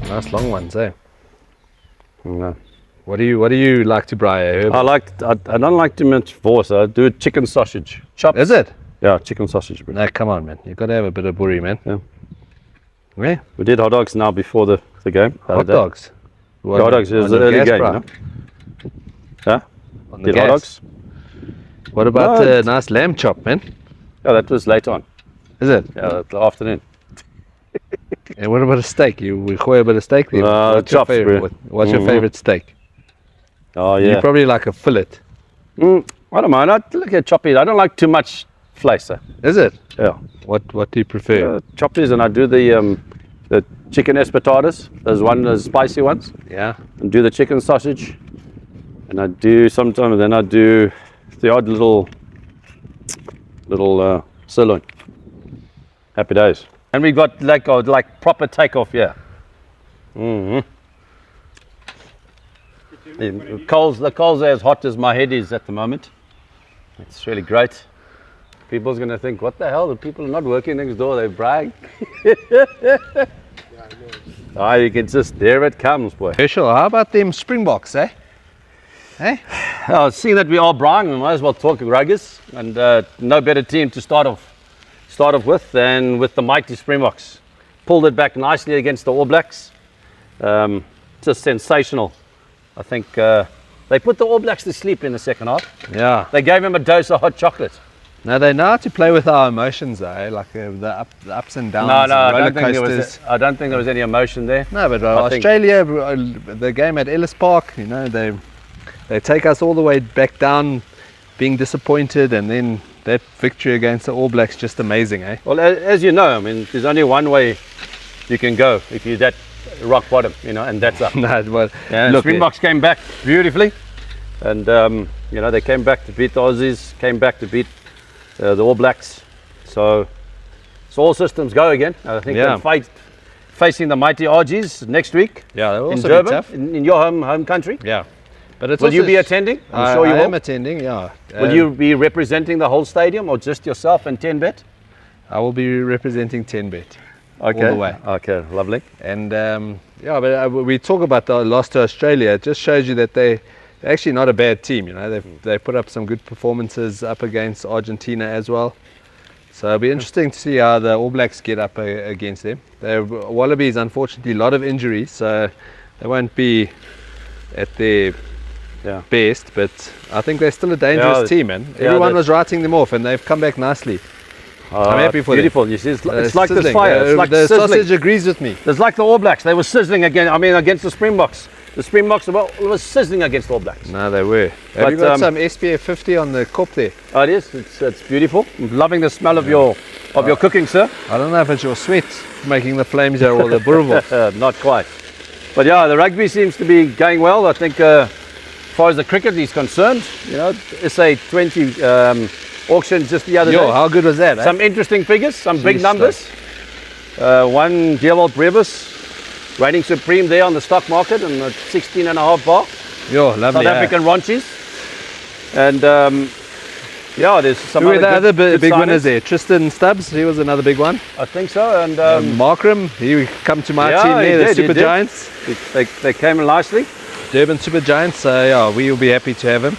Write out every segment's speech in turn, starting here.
Nice long ones, eh? No. What do you like to braai? I don't like too much force. I do chicken sausage. Chops. Is it? Yeah, chicken sausage. No, come on, man. You've got to have a bit of boerie, man. Yeah. Yeah. We did hot dogs now before the game. Hot dogs. The hot dogs is the early game, you know? Huh? On the Did hot dogs? What about the nice lamb chop, man? Yeah, that was later on. Is it? Yeah, the afternoon. And what about a steak? We gooi a bit of steak there. What's chops, your favorite? What's your favorite steak? Oh yeah. You probably like a fillet. I don't mind. I look at choppies. I don't like too much flesh. Is it? Yeah. What do you prefer? Choppies, and I do the chicken espetadas. Those spicy ones. Yeah. And do the chicken sausage. And I do sometimes. Then I do the odd little sirloin. Happy days. And we got like proper takeoff here. The coals are as hot as my head is at the moment. It's really great. People's going to think, what the hell? The people are not working next door. They brag. You can just, there it comes, boy. Herschelle, how about them Springboks, eh? Hey? Seeing that we are Braai, we might as well talk ruggers. And no better team to start off with than with the mighty Springboks. Pulled it back nicely against the All Blacks. Just sensational. I think they put the All Blacks to sleep in the second half. Yeah. They gave him a dose of hot chocolate. Now they know how to play with our emotions, though, like the ups and downs. No, and I don't think there was any emotion there. No, but Australia, the game at Ellis Park, you know, they take us all the way back down, being disappointed, and then that victory against the All Blacks, just amazing, eh? Well, as you know, I mean, there's only one way you can go if you're that rock bottom, you know, and that's up. Look, Springboks came back beautifully, and you know, they came back to beat the Aussies, came back to beat the All Blacks. So all systems go again. I think they're facing the mighty Aussies next week. Yeah, they'll also in Durban, be tough. in your home country. Yeah, but it's will you be attending? I'm sure you will. I am attending. Yeah. Will you be representing the whole stadium or just yourself and 10bet? I will be representing 10bet. Okay. All the way. Okay, lovely. And but we talk about the loss to Australia. It just shows you that they're actually not a bad team. You know, they put up some good performances up against Argentina as well. So it'll be interesting to see how the All Blacks get up against them. The Wallabies, unfortunately, a lot of injuries, so they won't be at their best. But I think they're still a dangerous team, man. Everyone was writing them off, and they've come back nicely. I'm happy for beautiful. them. You see, it's like the fire. It's like the sizzling. sausage agrees with me. It's like the All Blacks. They were sizzling against the Springboks. The Springboks were sizzling against the All Blacks. No, they were. Have you got some SPF 50 on the cup there? Oh, it is. It's beautiful. I'm loving the smell of your cooking, sir. I don't know if it's your sweat making the flames there or the boerewors. Not quite. But yeah, the rugby seems to be going well. I think as far as the cricket is concerned, you know, SA20 auction just the other day. How good was that? Some interesting figures, some big numbers. One Gewald Brevis reigning supreme there on the stock market and at 16.5 bar. Lovely. South African Ronchies. And there's some Who were the other big winners there? Tristan Stubbs, he was another big one. I think so. And Markram, he come to my team there, the Super Giants. They came in nicely. Durban Super Giants, so we will be happy to have him.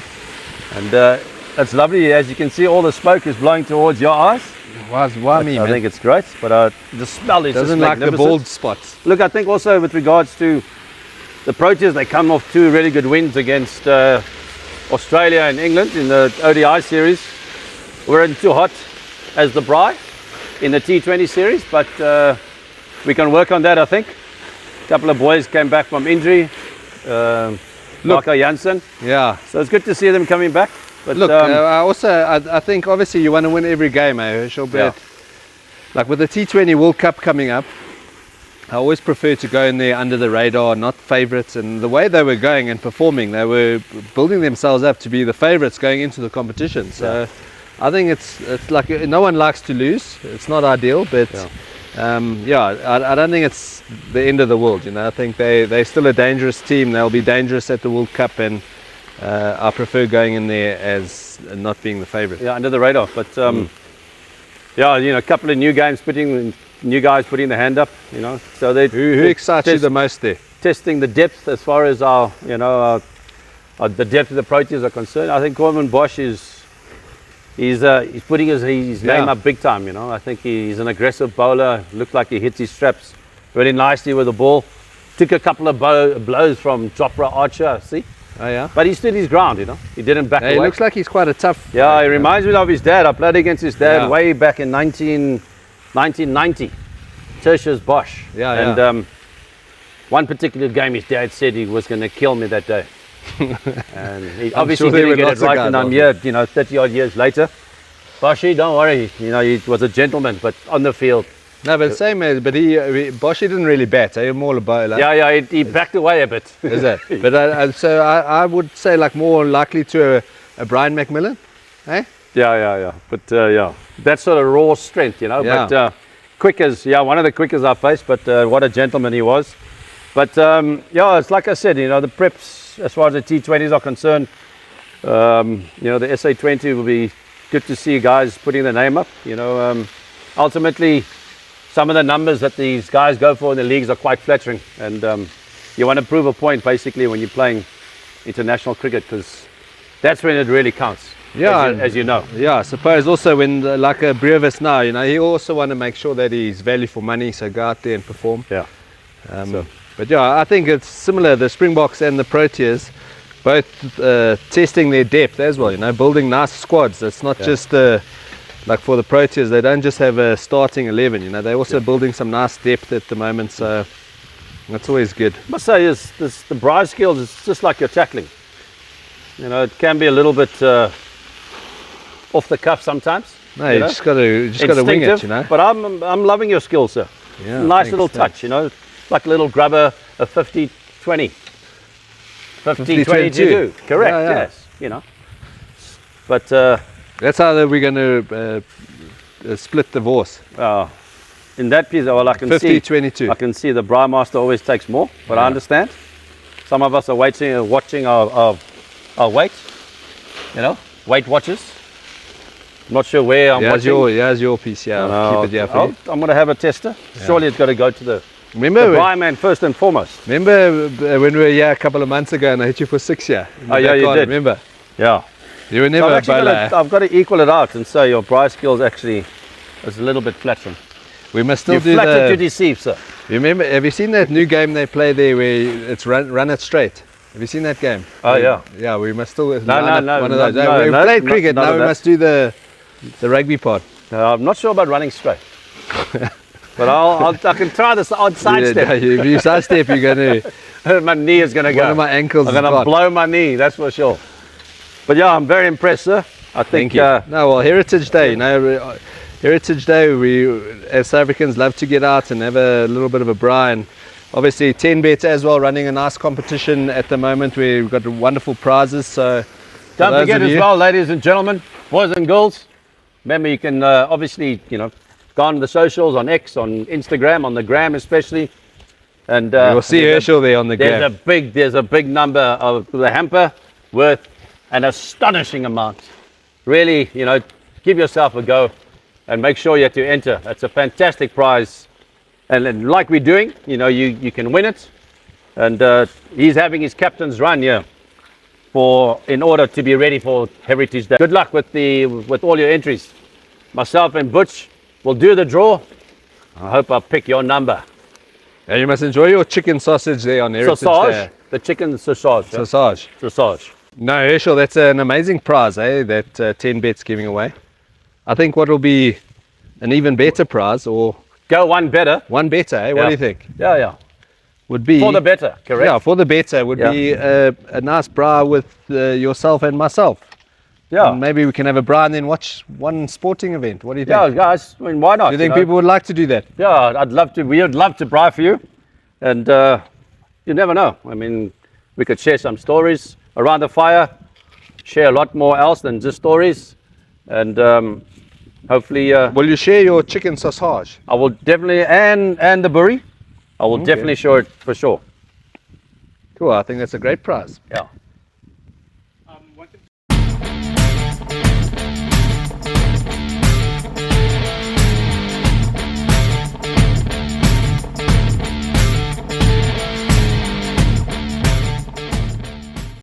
And it's lovely, as you can see, all the smoke is blowing towards your eyes. Why me, man? I think it's great, but the smell is doesn't just like the bald spots. Look, I think also with regards to the Proteas, they come off 2 really good wins against Australia and England in the ODI series. We're in too hot as the Braai in the T20 series, but we can work on that, I think. A couple of boys came back from injury. Marco Jansen. Yeah. So it's good to see them coming back. But look, I think obviously you want to win every game, Herschelle, but like with the T20 World Cup coming up, I always prefer to go in there under the radar, not favourites. And the way they were going and performing, they were building themselves up to be the favourites going into the competition. So I think it's like no one likes to lose. It's not ideal, but I don't think it's the end of the world. You know, I think they're still a dangerous team. They'll be dangerous at the World Cup, and I prefer going in there as not being the favourite. Yeah, under the radar. But a couple of new games new guys putting the hand up, you know. So they Who excites you the most there? testing the depth as far as our, you know, the depth of the proteas are concerned. I think Bosch is he's putting his name up big time, you know. I think he's an aggressive bowler. Looked like he hits his straps really nicely with the ball. Took a couple of blows from Jopra Archer, see? Oh yeah. But he stood his ground, you know. He didn't back away. He looks like he's quite a tough. Yeah, he reminds me of his dad. I played against his dad way back in 1990. Tertius Bosch. Yeah, and one particular game, his dad said he was going to kill me that day. And he obviously didn't get it right, and I'm here, you know, 30 odd years later. Boshy, don't worry, you know, he was a gentleman, but on the field. No, but same as, but Boshy didn't really bat. He was more a bowler. Yeah, he backed away a bit. Is it? But so I would say like more likely to a Brian McMillan, eh? Yeah. But yeah, that sort of raw strength, you know. Yeah. But quickers, one of the quickers I faced, but what a gentleman he was. But yeah, it's like I said, you know, the preps as far as the T20s are concerned, you know, the SA20 will be good to see guys putting their name up. You know, ultimately, some of the numbers that these guys go for in the leagues are quite flattering, and you want to prove a point basically when you're playing international cricket, because that's when it really counts. Yeah, as you know. Yeah, I suppose also when like a Brevis now, you know, he also want to make sure that he's value for money, so go out there and perform. Yeah. But yeah, I think it's similar. The Springboks and the Proteas, both testing their depth as well. You know, building nice squads. It's not just like for the Proteas, they don't just have a starting 11. You know, they're also building some nice depth at the moment. So that's always good. I must say, the Braai skills is just like your tackling. You know, it can be a little bit off the cuff sometimes. No, you just got to wing it. You know. But I'm loving your skills, sir. Yeah, nice little touch. You know. Like a little grubber, a 50-20. 50-20-2. Correct, yes. You know. But that's how we're going to split divorce. In that piece, well, I can 50-22. I can see the Braai master always takes more, but I understand. Some of us are watching our weight, you know, weight watchers. I'm not sure where I'm watching. Here's your piece, keep it here for you. I'm going to have a tester. Surely it's got to go to the Braai man first and foremost. Remember when we were here a couple of months ago and I hit you for 6 here? Oh yeah, you did. Remember? Yeah. You were never a bowler. I've got to equal it out and say your Braai skills actually is a little bit flattering. We must still do flattered to deceive, sir. Remember, have you seen that new game they play there where it's run it straight? Have you seen that game? Oh yeah. Yeah, we must still no, one of those. We played cricket, now we must do the rugby part. I'm not sure about running straight. But I can try this odd sidestep. If you sidestep, you're going to... my knee is going to go. One of my ankles I'm going to blow my knee, that's for sure. But yeah, I'm very impressed, sir. I think... No, well, Heritage Day, you know, Heritage Day, we as South Africans love to get out and have a little bit of a braai. And obviously 10 bets as well, running a nice competition at the moment. We've got wonderful prizes. So don't forget as well, ladies and gentlemen, boys and girls, remember you can obviously, you know, go on the socials, on X, on Instagram, on the gram especially. And you'll see Herschelle there on the gram. There's a big number of the hamper worth an astonishing amount. Really, you know, give yourself a go and make sure you have to enter. It's a fantastic prize. And like we're doing, you know, you can win it. And he's having his captain's run here in order to be ready for Heritage Day. Good luck with all your entries. Myself and Butch will do the draw. I hope I'll pick your number. And you must enjoy your chicken sausage there on Heritage Day. The chicken sausage. Sausage. No, Herschelle, that's an amazing prize, that 10 bets giving away. I think what will be an even better prize, or... Go one better. One better, eh? What do you think? Yeah. Would be... For the better, correct? Yeah, for the better would be a nice braai with yourself and myself. Yeah. And maybe we can have a braai and then watch one sporting event. What do you think? Yeah, guys, I mean, why not? Do you think people would like to do that? Yeah, I'd love to. We would love to braai for you. And you never know. I mean, we could share some stories around the fire, share a lot more else than just stories. And hopefully... will you share your chicken sausage? I will definitely, and the boerie. I will definitely share it for sure. Cool, I think that's a great prize. Yeah.